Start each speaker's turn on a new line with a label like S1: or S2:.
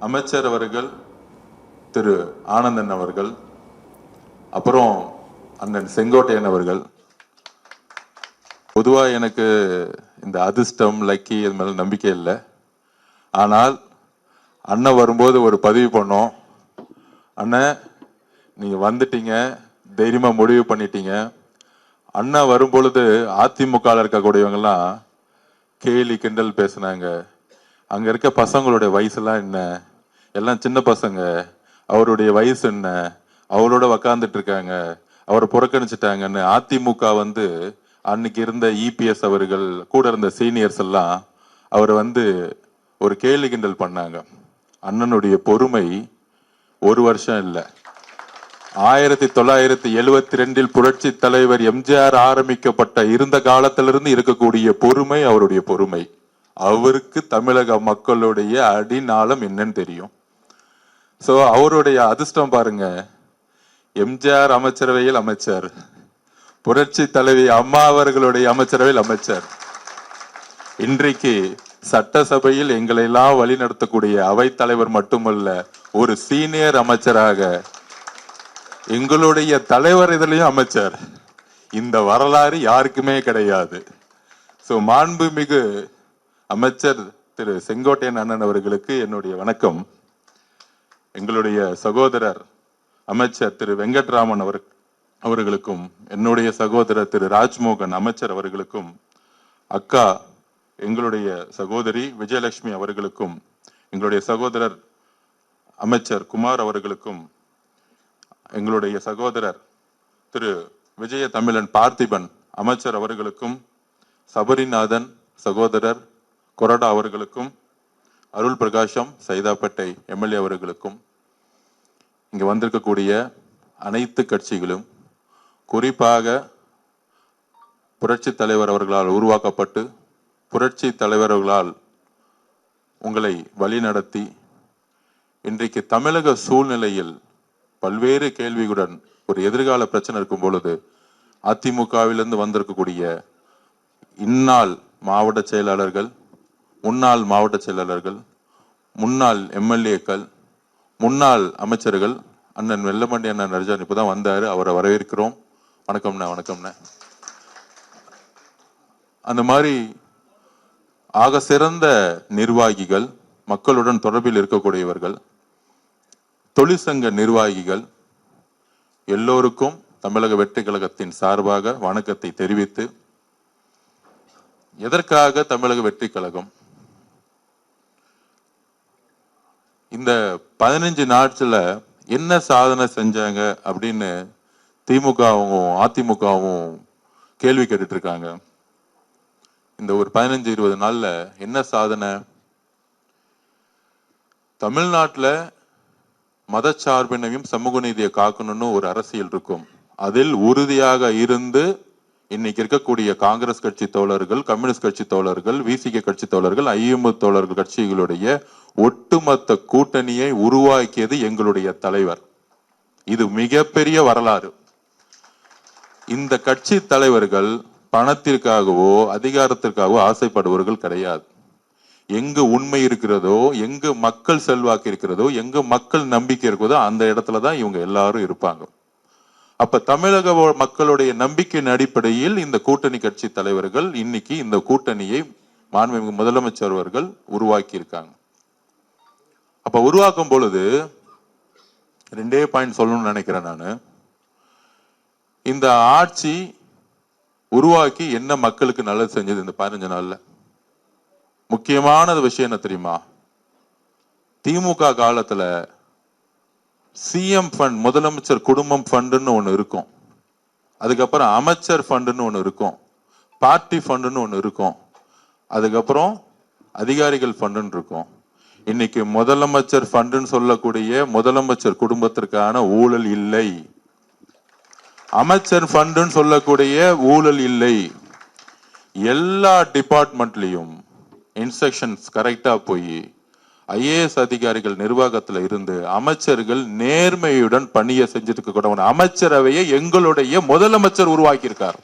S1: அமைச்சர் அவர்கள் திரு ஆனந்தன் அவர்கள், அப்புறம் அண்ணன் செங்கோட்டையன் அவர்கள். பொதுவாக எனக்கு இந்த அதிர்ஷ்டம் லக்கி இது மேலே நம்பிக்கை இல்லை. ஆனால் அண்ணன் வரும்போது ஒரு பதிவு பண்ணோம், அண்ணன் நீங்கள் வந்துட்டீங்க, தைரியமாக முடிவு பண்ணிட்டீங்க. அண்ணன் வரும்பொழுது அதிமுக இருக்கக்கூடியவங்கெல்லாம் கேலி கிண்டல் பேசுனாங்க. அங்கே இருக்க பசங்களுடைய வயசுலாம் என்ன, எல்லாம் சின்ன பசங்க, அவருடைய வயசு என்ன, அவரோட உக்காந்துட்டு இருக்காங்க, அவரை புறக்கணிச்சிட்டாங்கன்னு அதிமுக அன்னைக்கு இருந்த இபிஎஸ் அவர்கள் கூட இருந்த சீனியர்ஸ் எல்லாம் அவரை ஒரு கேலி கிண்டல் பண்ணாங்க. அண்ணனுடைய பொறுமை ஒரு வருஷம் இல்லை, 1972 புரட்சி தலைவர் எம்ஜிஆர் ஆரம்பிக்கப்பட்ட இருந்த காலத்திலிருந்து இருக்கக்கூடிய பொறுமை அவருடைய பொறுமை. அவருக்கு தமிழக மக்களுடைய அடிநாளம் என்னன்னு தெரியும். சோ அவருடைய அதிர்ஷ்டம் பாருங்க, எம்ஜிஆர் அமைச்சரவையில் அமைச்சர், புரட்சி தலைவி அம்மா அவர்களுடைய அமைச்சரவையில் அமைச்சர், இன்றைக்கு சட்டசபையில் எங்களை எல்லாம் வழி நடத்தக்கூடிய அவைத்தலைவர் மட்டுமல்ல, ஒரு சீனியர் அமைச்சராக எங்களுடைய தலைவர் இதிலையும் அமைச்சர். இந்த வரலாறு யாருக்குமே கிடையாது. சோ மாண்புமிகு அமைச்சர் திரு செங்கோட்டையன் அண்ணன் அவர்களுக்கு என்னுடைய வணக்கம். எங்களுடைய சகோதரர் அமைச்சர் திரு வெங்கட்ராமன் அவர்களுக்கும், என்னுடைய சகோதரர் திரு ராஜ்மோகன் அமைச்சர் அவர்களுக்கும், அக்கா எங்களுடைய சகோதரி விஜயலட்சுமி அவர்களுக்கும், எங்களுடைய சகோதரர் அமைச்சர் குமார் அவர்களுக்கும், எங்களுடைய சகோதரர் திரு விஜய தமிழன் பார்த்திபன் அமைச்சர் அவர்களுக்கும், சபரிநாதன் சகோதரர் கொரடா அவர்களுக்கும், அருள் பிரகாஷம் சைதாப்பேட்டை எம்எல்ஏ அவர்களுக்கும், இங்க வந்திருக்கக்கூடிய அனைத்து கட்சிகளும், குறிப்பாக புரட்சி தலைவர் அவர்களால் உருவாக்கப்பட்டு புரட்சி தலைவர்களால் உங்களை வழிநடத்தி இன்றைக்கு தமிழக சூழ்நிலையில் பல்வேறு கேள்விகளுடன் ஒரு எதிர்கால பிரச்சனை இருக்கும் பொழுது அதிமுகவிலிருந்து வந்திருக்கக்கூடிய இந்நாள் மாவட்ட செயலாளர்கள், முன்னாள் மாவட்ட செயலாளர்கள், முன்னாள் எம்எல்ஏக்கள், முன்னாள் அமைச்சர்கள், அண்ணன் வெல்லமண்டி அண்ணன் நர்ஜான் இப்பதான் வந்தாரு, அவரை வரவேற்கிறோம். வணக்கம்ண்ணா. வணக்கம்ண்ணா. அந்த மாதிரி ஆக சிறந்த நிர்வாகிகள், மக்களுடன் தொடர்பில் இருக்கக்கூடியவர்கள், தொழிற்சங்க நிர்வாகிகள் எல்லோருக்கும் தமிழக வெற்றி கழகத்தின் சார்பாக வணக்கத்தை தெரிவித்து, எதற்காக தமிழக வெற்றி கழகம் இந்த 15 நாட்கள்ல என்ன சாதனை செஞ்சாங்க அப்படின்னு திமுகவும் அதிமுகவும் கேள்வி கேட்டுட்டு இருக்காங்க. இந்த ஒரு 15-20 நாள்ல என்ன சாதனை? தமிழ்நாட்டில் மதச்சார்பினையும் சமூக நீதியை காக்கணும்னு ஒரு அரசியல் இருக்கும். அதில் உறுதியாக இருந்து இன்னைக்கு இருக்கக்கூடிய காங்கிரஸ் கட்சி தோழர்கள், கம்யூனிஸ்ட் கட்சி தோழர்கள், விசிக கட்சி தோழர்கள், ஐஎம்ஓ தோழர்கள் கட்சிகளுடைய ஒட்டுமொத்த கூட்டணியை உருவாக்கியது எங்களுடைய தலைவர். இது மிகப்பெரிய வரலாறு. இந்த கட்சி தலைவர்கள் பணத்திற்காகவோ அதிகாரத்திற்காகவோ ஆசைப்படுபவர்கள் கிடையாது. எங்கு உண்மை இருக்கிறதோ, எங்கு மக்கள் செல்வாக்கு இருக்கிறதோ, எங்கு மக்கள் நம்பிக்கை இருக்கிறதோ அந்த இடத்துலதான் இவங்க எல்லாரும் இருப்பாங்க. அப்ப தமிழக மக்களுடைய நம்பிக்கையின் அடிப்படையில் இந்த கூட்டணி கட்சி தலைவர்கள் இன்னைக்கு இந்த கூட்டணியை மாண்புமிகு முதலமைச்சர் அவர்கள் உருவாக்கி இருக்காங்க. அப்ப உருவாக்கும் பொழுது 2 பாயிண்ட் சொல்லணும்னு நினைக்கிறேன் நானு. இந்த ஆட்சி உருவாக்கி என்ன மக்களுக்கு நல்லது செஞ்சது இந்த 15 நாள்ல? முக்கியமான விஷயம் என்ன தெரியுமா? திமுக காலத்துல சிஎம் ஃபண்ட், முதலமைச்சர் குடும்பம் ஃபண்டுன்னு ஒண்ணு இருக்கும், அதுக்கப்புறம் அமைச்சர் ஃபண்டுன்னு ஒண்ணு இருக்கும், பார்ட்டி ஃபண்டுன்னு ஒண்ணு இருக்கும், அதுக்கப்புறம் அதிகாரிகள் ஃபண்டுன்னு இருக்கும். இன்னைக்கு முதலமைச்சர் ஃபண்டுன்னு சொல்லக்கூடிய முதலமைச்சர் குடும்பத்திற்கான ஊழல் இல்லை, அமைச்சர் ஃபண்டுன்னு சொல்லக்கூடிய ஊழல் இல்லை. எல்லா டிபார்ட்மெண்ட்லயும் இன்ஸ்ட்ரக்ஷன்ஸ் கரெக்டா போய் ஐஏஎஸ் அதிகாரிகள் நிர்வாகத்துல இருந்து அமைச்சர்கள் நேர்மையுடன் பணியை செஞ்சிருக்க கூட அமைச்சரவையை எங்களுடைய முதலமைச்சர் உருவாக்கி இருக்கார்.